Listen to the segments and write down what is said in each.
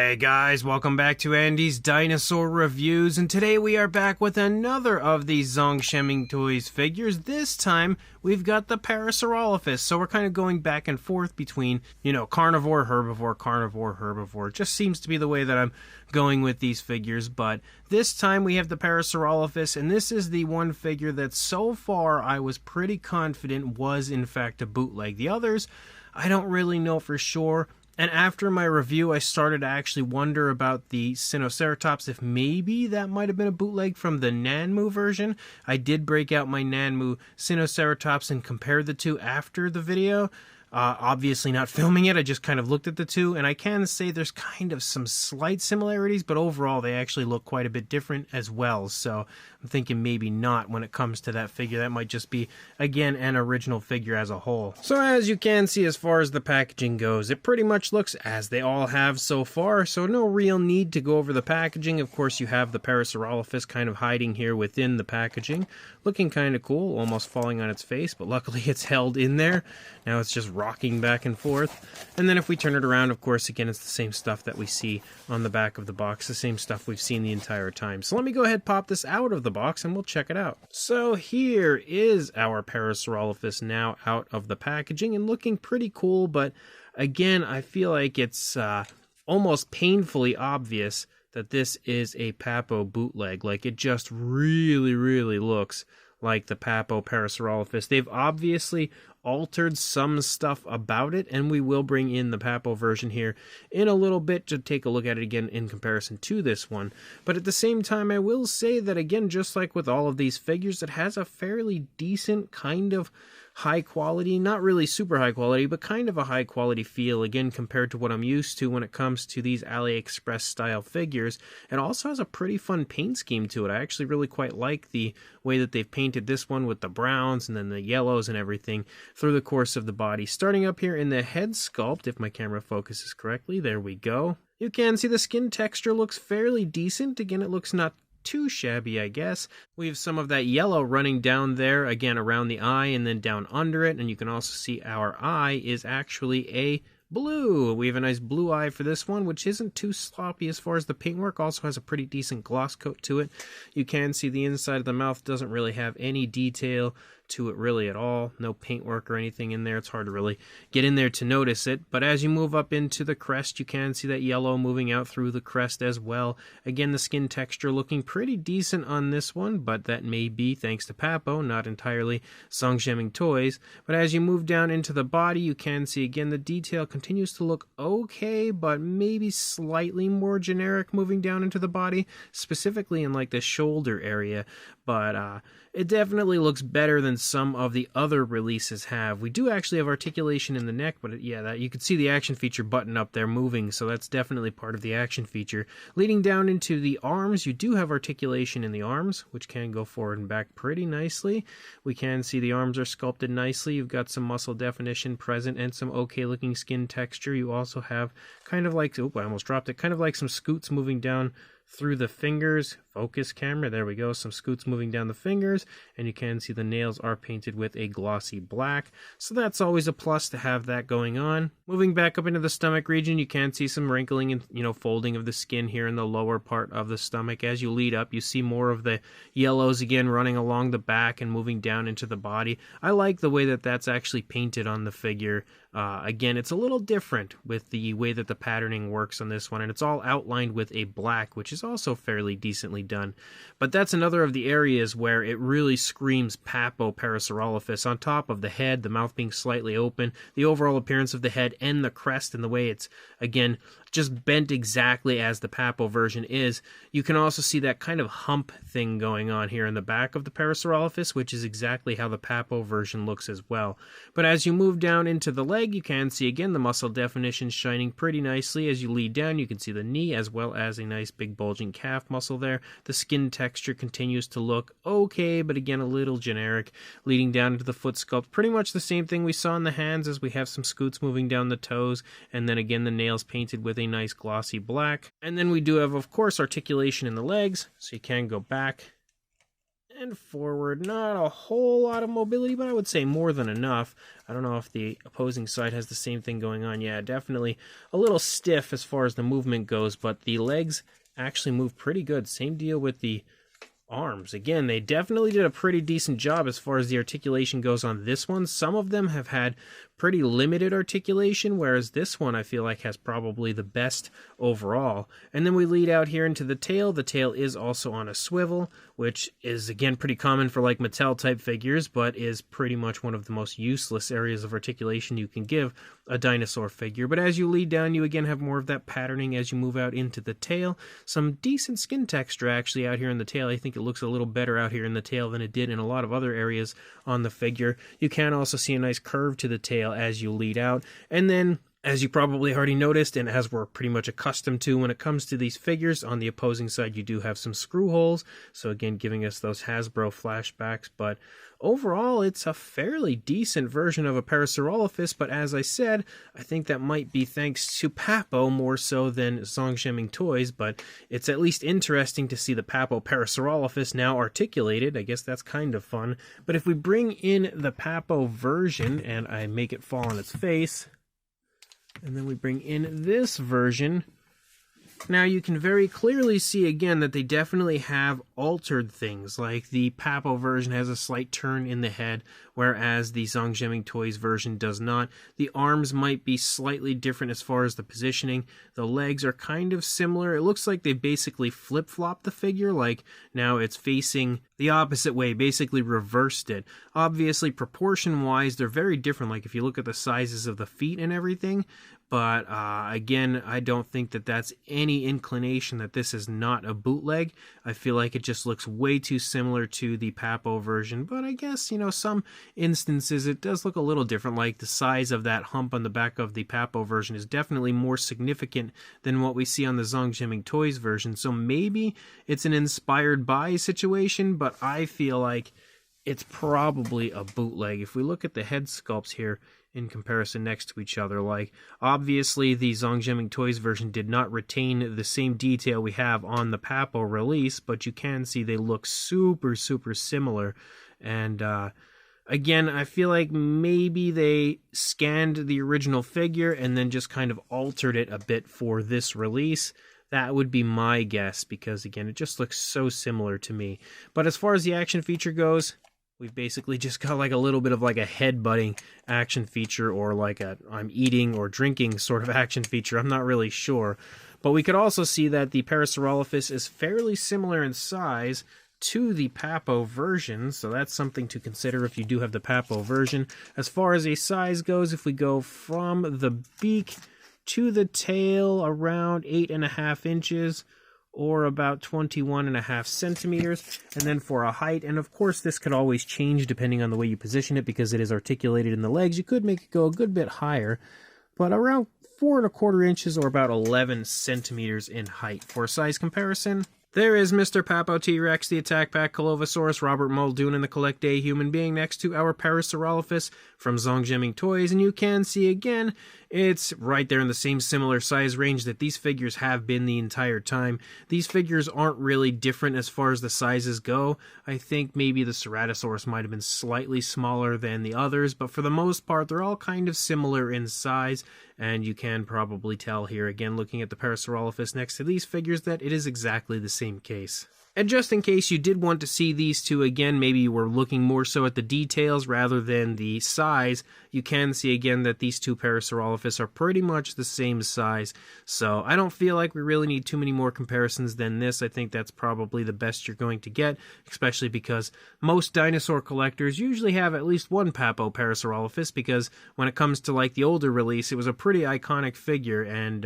Hey guys, welcome back to Andy's Dinosaur Reviews, and today we are back with another of these Zhong Jieming Toys figures. This time, we've got the Parasaurolophus, so we're kind of going back and forth between, carnivore, herbivore, carnivore, herbivore. It just seems to be the way that I'm going with these figures, but this time we have the Parasaurolophus, and this is the one figure that so far I was pretty confident was in fact a bootleg. The others, I don't really know for sure. And after my review, I started to actually wonder about the Sinoceratops, if maybe that might have been a bootleg from the Nanmu version. I did break out my Nanmu Sinoceratops and compare the two after the video. Obviously not filming it, I just kind of looked at the two, and I can say there's kind of some slight similarities, but overall they actually look quite a bit different as well, so I'm thinking maybe not when it comes to that figure. That might just be, again, an original figure as a whole. So as you can see, as far as the packaging goes, it pretty much looks as they all have so far, so no real need to go over the packaging. Of course, you have the Parasaurolophus kind of hiding here within the packaging, looking kind of cool, almost falling on its face, but luckily it's held in there. Now it's just rocking back and forth. And then if we turn it around, of course, again, it's the same stuff that we see on the back of the box, the same stuff we've seen the entire time. So let me go ahead and pop this out of the box and we'll check it out. So here is our Parasaurolophus now out of the packaging and looking pretty cool, but again, I feel like it's almost painfully obvious that this is a Papo bootleg. Like, it just really looks like the Papo Parasaurolophus. They've obviously altered some stuff about it, and we will bring in the Papo version here in a little bit to take a look at it again in comparison to this one. But at the same time, I will say that, again, just like with all of these figures, it has a fairly decent kind of high quality, not really super high quality, but kind of a high quality feel, again, compared to what I'm used to when it comes to these AliExpress style figures. It also has a pretty fun paint scheme to it. I actually really quite like the way that they've painted this one with the browns and then the yellows and everything through the course of the body. Starting up here in the head sculpt, if my camera focuses correctly, there we go. You can see the skin texture looks fairly decent. Again, it looks not too shabby, I guess. We have some of that yellow running down there, again, around the eye and then down under it, and you can also see our eye is actually a blue. We have a nice blue eye for this one, which isn't too sloppy as far as the paintwork. Also has a pretty decent gloss coat to it. You can see the inside of the mouth doesn't really have any detail to it really at all. No paintwork or anything in there. It's hard to really get in there to notice it. But as you move up into the crest, you can see that yellow moving out through the crest as well. Again, the skin texture looking pretty decent on this one, but that may be thanks to Papo, not entirely Zhong Jieming Toys. But as you move down into the body, you can see again the detail continues to look okay, but maybe slightly more generic moving down into the body, specifically in like the shoulder area. But it definitely looks better than some of the other releases have. We do actually have articulation in the neck, but you can see the action feature button up there moving, so that's definitely part of the action feature. Leading down into the arms, you do have articulation in the arms, which can go forward and back pretty nicely. We can see the arms are sculpted nicely. You've got some muscle definition present and some okay looking skin texture. You also have kind of like, I almost dropped it, kind of like some scoots moving down through the fingers. Focus camera, there we go, some scoots moving down the fingers, and you can see the nails are painted with a glossy black, so that's always a plus to have that going on. Moving back up into the stomach region, you can see some wrinkling and folding of the skin here in the lower part of the stomach. As you lead up, you see more of the yellows again running along the back and moving down into the body. I like the way that that's actually painted on the figure. Again, it's a little different with the way that the patterning works on this one, and it's all outlined with a black, which is also fairly decently done. But that's another of the areas where it really screams Papo Parasaurolophus. On top of the head, the mouth being slightly open, the overall appearance of the head and the crest and the way it's, again, just bent exactly as the Papo version is. You can also see that kind of hump thing going on here in the back of the Parasaurolophus, which is exactly how the Papo version looks as well. But as you move down into the leg, you can see again the muscle definition shining pretty nicely. As you lead down, you can see the knee as well as a nice big bulging calf muscle there. The skin texture continues to look okay, but again a little generic. Leading down into the foot sculpt, pretty much the same thing we saw in the hands, as we have some scoots moving down the toes, and then again the nails painted with a nice glossy black. And then we do have, of course, articulation in the legs, so you can go back and forward. Not a whole lot of mobility, but I would say more than enough. I don't know if the opposing side has the same thing going on. Yeah, definitely a little stiff as far as the movement goes, but the legs actually move pretty good. Same deal with the arms. Again, they definitely did a pretty decent job as far as the articulation goes on this one. Some of them have had pretty limited articulation, whereas this one I feel like has probably the best overall. And then we lead out here into the tail. The tail is also on a swivel, which is again pretty common for like Mattel type figures, but is pretty much one of the most useless areas of articulation you can give a dinosaur figure. But as you lead down, you again have more of that patterning as you move out into the tail. Some decent skin texture actually out here in the tail. I think it looks a little better out here in the tail than it did in a lot of other areas on the figure. You can also see a nice curve to the tail as you lead out. And then, as you probably already noticed, and as we're pretty much accustomed to when it comes to these figures, on the opposing side you do have some screw holes, so again giving us those Hasbro flashbacks. But overall it's a fairly decent version of a Parasaurolophus, but as I said, I think that might be thanks to Papo more so than Zhong Jieming Toys, but it's at least interesting to see the Papo Parasaurolophus now articulated. I guess that's kind of fun. But if we bring in the Papo version, and I make it fall on its face, and then we bring in this version, now you can very clearly see again that they definitely have altered things. Like the Papo version has a slight turn in the head, whereas the Zhong Jieming Toys version does not. The arms might be slightly different as far as the positioning. The legs are kind of similar. It looks like they basically flip-flopped the figure, like now it's facing the opposite way, basically reversed it. Obviously, proportion-wise, they're very different, like if you look at the sizes of the feet and everything. But again, I don't think that that's any inclination that this is not a bootleg. I feel like it just looks way too similar to the Papo version. But I guess, you know, some instances it does look a little different. Like the size of that hump on the back of the Papo version is definitely more significant than what we see on the Zhong Jieming Toys version. So maybe it's an inspired by situation, but I feel like it's probably a bootleg. If we look at the head sculpts here in comparison next to each other, like obviously the Zhong Jieming Toys version did not retain the same detail we have on the Papo release, but you can see they look super similar. And again, I feel like maybe they scanned the original figure and then just kind of altered it a bit for this release. That would be my guess, because again, it just looks so similar to me. But as far as the action feature goes, we've basically just got like a little bit of like a head-butting action feature, or like a I'm eating or drinking sort of action feature. I'm not really sure. But we could also see that the Parasaurolophus is fairly similar in size to the Papo version, so that's something to consider if you do have the Papo version. As far as a size goes, if we go from the beak to the tail, around 8.5 inches, or about 21.5 centimeters. And then for a height, and of course this could always change depending on the way you position it because it is articulated in the legs, you could make it go a good bit higher, but around 4.25 inches or about 11 centimeters in height. For a size comparison, there is Mr. Papo T-Rex, the Attack Pack Colovosaurus, Robert Muldoon, and the Collect Day Human Being next to our Parasaurolophus from Zhong Jieming Toys, and you can see again, it's right there in the same similar size range that these figures have been the entire time. These figures aren't really different as far as the sizes go. I think maybe the Ceratosaurus might have been slightly smaller than the others, but for the most part, they're all kind of similar in size, and you can probably tell here, again, looking at the Parasaurolophus next to these figures, that it is exactly the same case. And just in case you did want to see these two again, maybe you were looking more so at the details rather than the size, you can see again that these two Parasaurolophus are pretty much the same size. So I don't feel like we really need too many more comparisons than this. I think that's probably the best you're going to get, especially because most dinosaur collectors usually have at least one Papo Parasaurolophus, because when it comes to like the older release, it was a pretty iconic figure, and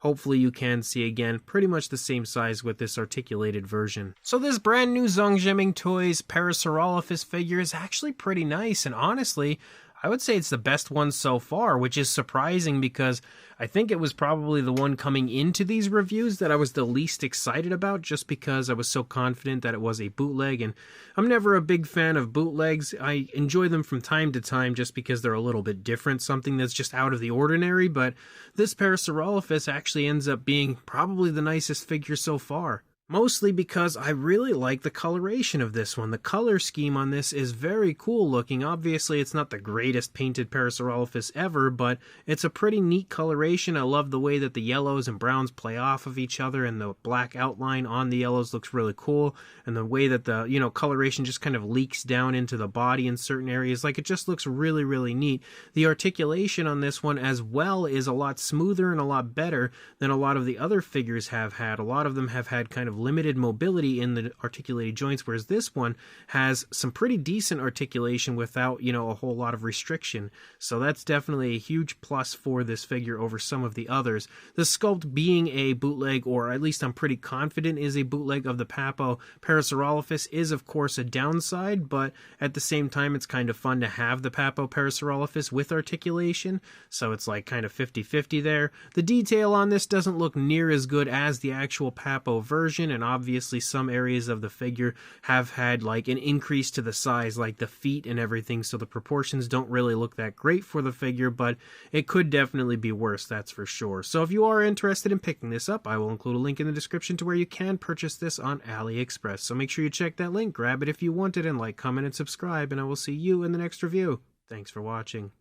hopefully you can see again pretty much the same size with this articulated version. So this brand new Zhong Jieming Toys Parasaurolophus figure is actually pretty nice, and honestly, I would say it's the best one so far, which is surprising because I think it was probably the one coming into these reviews that I was the least excited about, just because I was so confident that it was a bootleg, and I'm never a big fan of bootlegs. I enjoy them from time to time just because they're a little bit different, something that's just out of the ordinary, but this Parasaurolophus actually ends up being probably the nicest figure so far. Mostly because I really like the coloration of this one. The color scheme on this is very cool looking. Obviously, it's not the greatest painted Parasaurolophus ever, but it's a pretty neat coloration. I love the way that the yellows and browns play off of each other, and the black outline on the yellows looks really cool. And the way that the, coloration just kind of leaks down into the body in certain areas, like it just looks really, really neat. The articulation on this one as well is a lot smoother and a lot better than a lot of the other figures have had. A lot of them have had kind of limited mobility in the articulated joints, whereas this one has some pretty decent articulation without, a whole lot of restriction. So that's definitely a huge plus for this figure over some of the others. The sculpt being a bootleg, or at least I'm pretty confident is a bootleg of the Papo Parasaurolophus, is of course a downside, but at the same time it's kind of fun to have the Papo Parasaurolophus with articulation, so it's like kind of 50-50 there. The detail on this doesn't look near as good as the actual Papo version, and obviously some areas of the figure have had like an increase to the size, like the feet and everything, so the proportions don't really look that great for the figure, but it could definitely be worse, that's for sure. So if you are interested in picking this up, I will include a link in the description to where you can purchase this on AliExpress. So make sure you check that link, grab it if you want it, and like, comment, and subscribe, and I will see you in the next review. Thanks for watching.